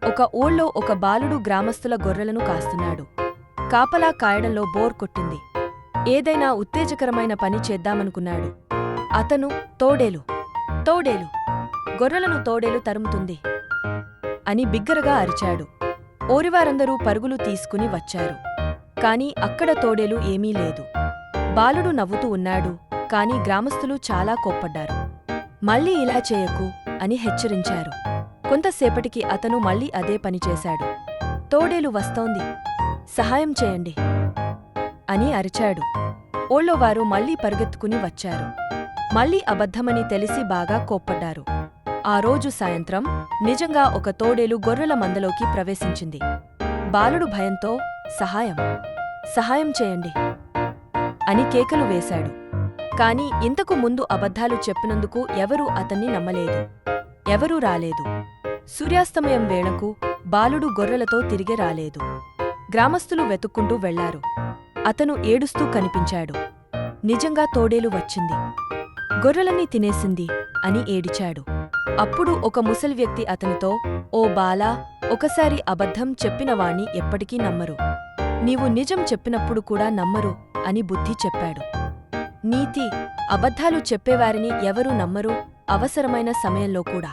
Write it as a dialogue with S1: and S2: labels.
S1: ఒక ఊళ్ళో ఒక బాలుడు గ్రామస్తుల గొర్రెలను కాస్తున్నాడు. కాపలా కాయడంలో బోర్ కొట్టింది. ఏదైనా ఉత్తేజకరమైన పని చేద్దామనుకున్నాడు. అతను తోడేలు తోడేలు గొర్రెలను తోడేలు తరుముతుంది అని బిగ్గరగా అరిచాడు. ఓరివారందరూ పరుగులు తీసుకుని వచ్చారు. కాని అక్కడ తోడేలు ఏమీ లేదు. బాలుడు నవ్వుతూ ఉన్నాడు. కాని గ్రామస్తులు చాలా కోప్పడ్డారు. మళ్ళీ ఇలా చేయకు అని హెచ్చరించారు. కొంతసేపటికి అతను మళ్ళీ అదే పనిచేశాడు. తోడేలు వస్తోంది, సహాయం చేయండి అని అరిచాడు. ఊళ్ళోవారు మళ్ళీ పరుగెత్తుకుని వచ్చారు. మళ్ళీ అబద్ధమని తెలిసి బాగా కోప్పడ్డారు. ఆ రోజు సాయంత్రం నిజంగా ఒక తోడేలు గొర్రెల మందలోకి ప్రవేశించింది. బాలుడు భయంతో సహాయం సహాయం చేయండి అని కేకలు వేశాడు. కాని ఇంతకు ముందు అబద్ధాలు చెప్పినందుకు ఎవరూ అతన్ని నమ్మలేదు. ఎవరూ రాలేదు. సూర్యాస్తమయం వేళకు బాలుడు గొర్రెలతో తిరిగి రాలేదు. గ్రామస్తులు వెతుక్కుంటూ వెళ్లారు. అతను ఏడుస్తూ కనిపించాడు. నిజంగా తోడేలు వచ్చింది, గొర్రెలన్నీ తినేసింది అని ఏడిచాడు. అప్పుడు ఒక ముసలి వ్యక్తి అతనితో, ఓ బాలా, ఒకసారి అబద్ధం చెప్పినవాణ్ణి ఎప్పటికీ నమ్మరు. నీవు నిజం చెప్పినప్పుడు కూడా నమ్మరు అని బుద్ధి చెప్పాడు. నీతి: అబద్ధాలు చెప్పేవారిని ఎవరూ నమ్మరు, అవసరమైన సమయంలో కూడా.